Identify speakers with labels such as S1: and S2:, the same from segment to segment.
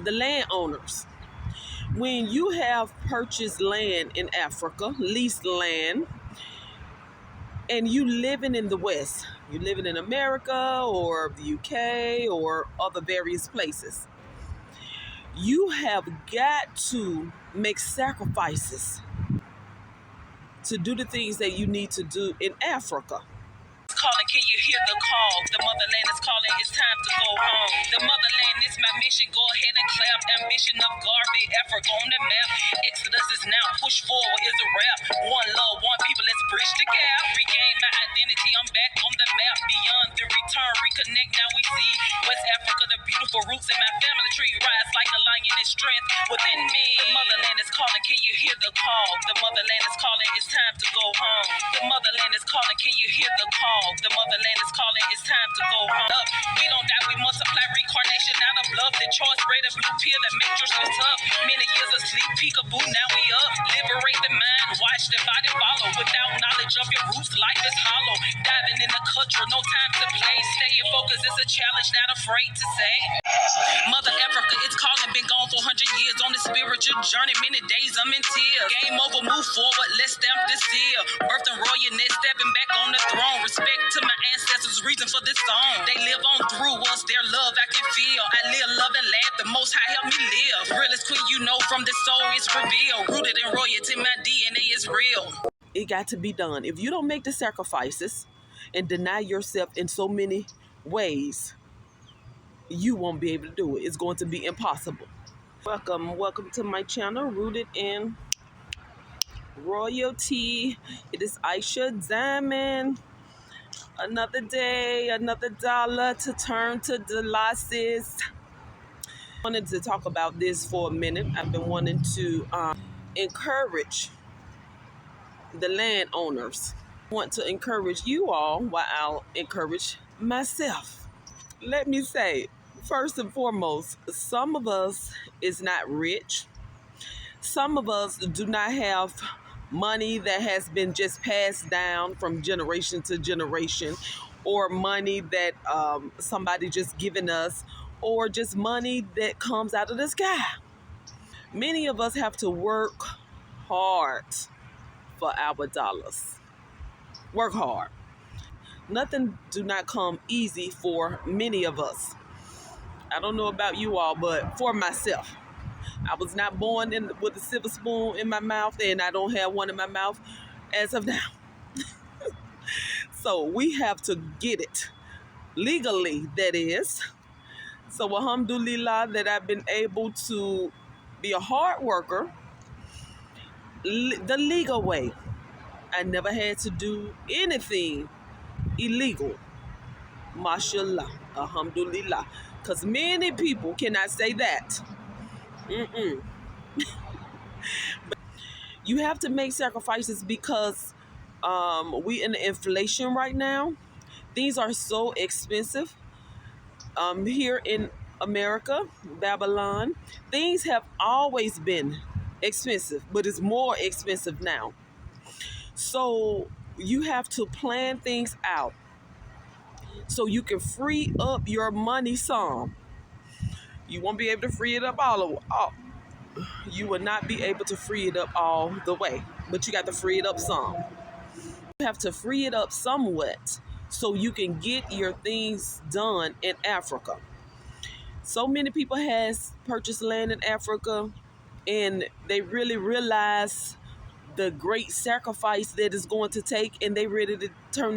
S1: the landowners. When you have purchased land in Africa, leased land, and you living in the West, you living in America or the UK or other various places, you have got to make sacrifices to do the things that you need to do in Africa.
S2: Calling, can you hear the call? The motherland is calling, it's time to go home. The motherland is my mission, go ahead and clap. Ambition of Garvey, Africa on the map. Exodus is now, push forward is a rap. One love, one people, let's bridge the gap. Regain my identity, I'm back on the map. Beyond the return, reconnect, now we see West Africa, the beautiful roots in my family tree. Rise like a lion in strength within me. The motherland is calling, can you hear the call? The motherland is calling, it's time to go home. The motherland is calling, can you hear the call? The motherland is calling, it's time to go home. We don't die, we multiply, reincarnation out of love. The choice, spread a blue pill, the matrix was tough. Many years of sleep, peekaboo, now we up. Liberate the mind, watch the body follow. Without knowledge of your roots, life is hollow. Diving in the culture, no time to play. Stay in focus, it's a challenge, not afraid to say. Mother Africa, it's calling, been gone for 100 years. On the spiritual journey, many days I'm in tears. Game over, move forward, let's stamp this seal. Birth and royalness, stepping back on the throne. Respect to my ancestors, reason for this song. They live on through us, their love I can feel. I live, love, and laugh, the most high help me live. Realest queen you know from the soul is revealed. Rooted in royalty, my DNA is real.
S1: It got to be done. If you don't make the sacrifices and deny yourself in so many ways, you won't be able to do it. It's going to be impossible. Welcome to my channel, Rooted in Royalty. It is Aa-Isha Diamond. Another day, another dollar to turn to the losses. I wanted to talk about this for a minute. I've been wanting to encourage the landowners. I want to encourage you all while I'll encourage myself. Let me say, first and foremost, some of us is not rich. Some of us do not have money that has been just passed down from generation to generation, or money that somebody just given us, or just money that comes out of the sky. Many of us have to work hard for our dollars. Work hard. Nothing do not come easy for many of us. I don't know about you all, but for myself, I was not born with a silver spoon in my mouth, and I don't have one in my mouth as of now. So we have to get it legally, that is. So alhamdulillah that I've been able to be a hard worker the legal way. I never had to do anything illegal. Mashallah, alhamdulillah. Because many people cannot say that. But you have to make sacrifices because we in the inflation right now. Things are so expensive. Here in America, Babylon, things have always been expensive, but it's more expensive now. So you have to plan things out so you can free up your money some. You won't be able to free it up all. You will not be able to free it up all the way, but you got to free it up some. You have to free it up somewhat so you can get your things done in Africa. So many people has purchased land in Africa, and they really realize the great sacrifice that it's going to take, and they ready to throw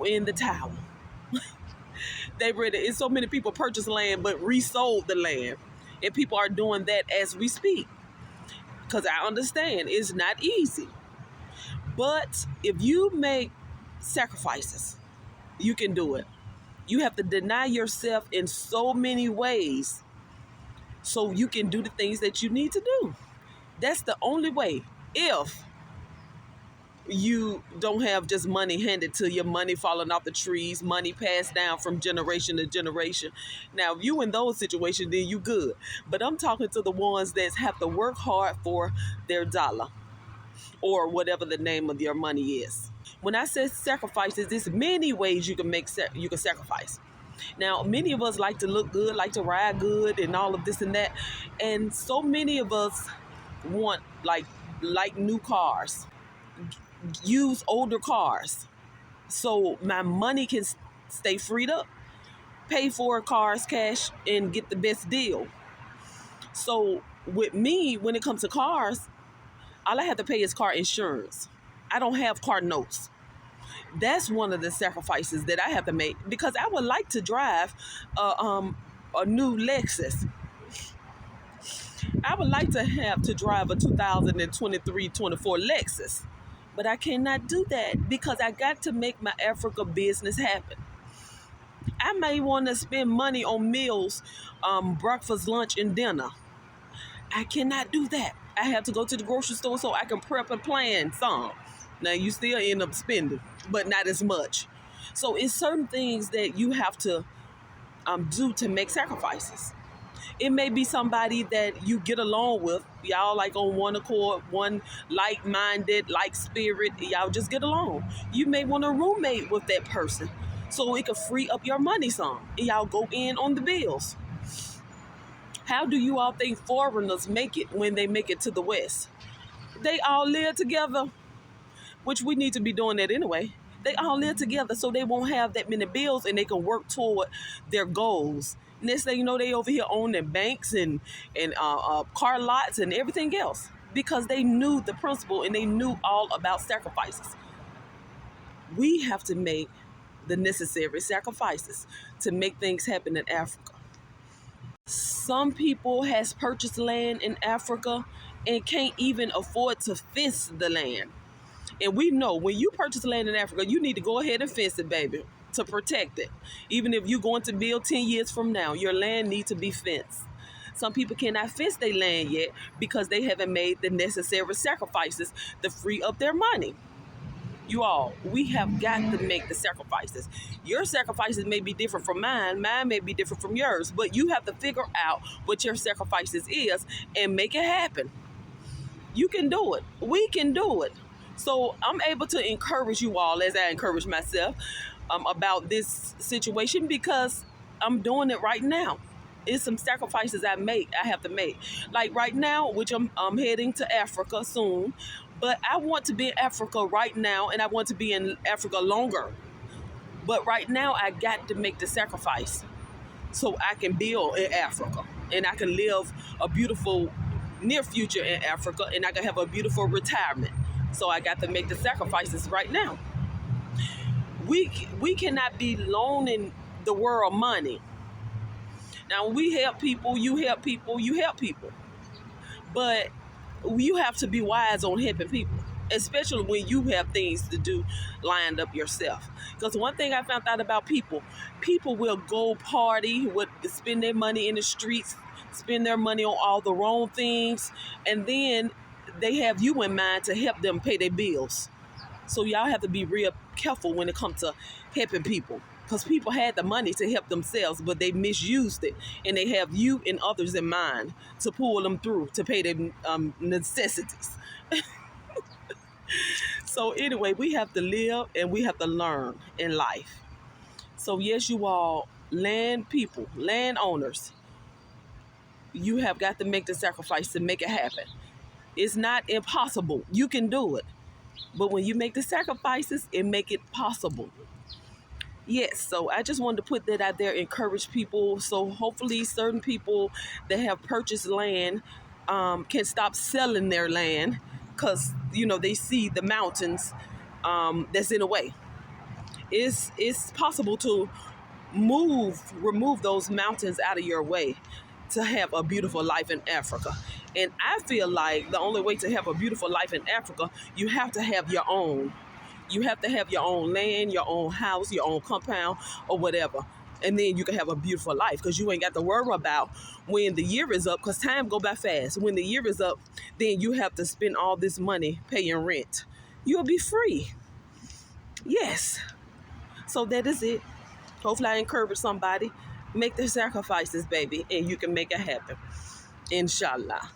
S1: in the towel. It's so many people purchased land but resold the land, and people are doing that as we speak, because I understand it's not easy. But if you make sacrifices, you can do it. You have to deny yourself in so many ways so you can do the things that you need to do. That's the only way. If you don't have just money handed to you, money falling off the trees, money passed down from generation to generation. Now, if you in those situations, then you good. But I'm talking to the ones that have to work hard for their dollar or whatever the name of your money is. When I say sacrifices, there's many ways you can sacrifice. Now, many of us like to look good, like to ride good, and all of this and that. And so many of us want like new cars, use older cars, so my money can stay freed up, pay for cars cash, and get the best deal. So with me, when it comes to cars, all I have to pay is car insurance. I don't have car notes. That's one of the sacrifices that I have to make, because I would like to drive a new Lexus. I would like to have to drive a 2023-24 Lexus, but I cannot do that because I got to make my Africa business happen. I may want to spend money on meals, breakfast, lunch, and dinner. I cannot do that. I have to go to the grocery store so I can prep and plan some. Now, you still end up spending, but not as much. So it's certain things that you have to do to make sacrifices. It may be somebody that you get along with. Y'all like on one accord, one like-minded, like spirit. Y'all just get along. You may want a roommate with that person so it could free up your money some. And y'all go in on the bills. How do you all think foreigners make it when they make it to the West? They all live together, which we need to be doing that anyway. They all live together so they won't have that many bills and they can work toward their goals. Next thing you know, they over here owning banks and car lots and everything else because they knew the principle and they knew all about sacrifices. We have to make the necessary sacrifices to make things happen in Africa. Some people has purchased land in Africa and can't even afford to fence the land. And we know when you purchase land in Africa, you need to go ahead and fence it, baby, to protect it. Even if you're going to build 10 years from now, your land needs to be fenced. Some people cannot fence their land yet because they haven't made the necessary sacrifices to free up their money. You all, we have got to make the sacrifices. Your sacrifices may be different from mine. Mine may be different from yours. But you have to figure out what your sacrifices is and make it happen. You can do it. We can do it. So I'm able to encourage you all, as I encourage myself, about this situation because I'm doing it right now. It's some sacrifices I have to make. Like right now, which I'm heading to Africa soon, but I want to be in Africa right now, and I want to be in Africa longer. But right now, I got to make the sacrifice so I can build in Africa, and I can live a beautiful near future in Africa, and I can have a beautiful retirement. So I got to make the sacrifices right now. We cannot be loaning the world money. Now, we help people, you help people, you help people. But you have to be wise on helping people, especially when you have things to do lined up yourself. Because one thing I found out about people will go party, would spend their money in the streets, spend their money on all the wrong things, and then they have you in mind to help them pay their bills. So y'all have to be real careful when it comes to helping people, because people had the money to help themselves, but they misused it, and they have you and others in mind to pull them through to pay their necessities. So anyway, we have to live and we have to learn in life. So yes, you all, landowners, you have got to make the sacrifice to make it happen. It's not impossible. You can do it. But when you make the sacrifices, it make it possible. Yes, so I just wanted to put that out there, encourage people. So hopefully certain people that have purchased land can stop selling their land because, they see the mountains that's in the way. It's possible to remove those mountains out of your way to have a beautiful life in Africa. And I feel like the only way to have a beautiful life in Africa, you have to have your own. You have to have your own land, your own house, your own compound, or whatever. And then you can have a beautiful life because you ain't got to worry about when the year is up, because time go by fast. When the year is up, then you have to spend all this money paying rent. You'll be free. Yes. So that is it. Hopefully I encourage somebody. Make the sacrifices, baby, and you can make it happen. Inshallah.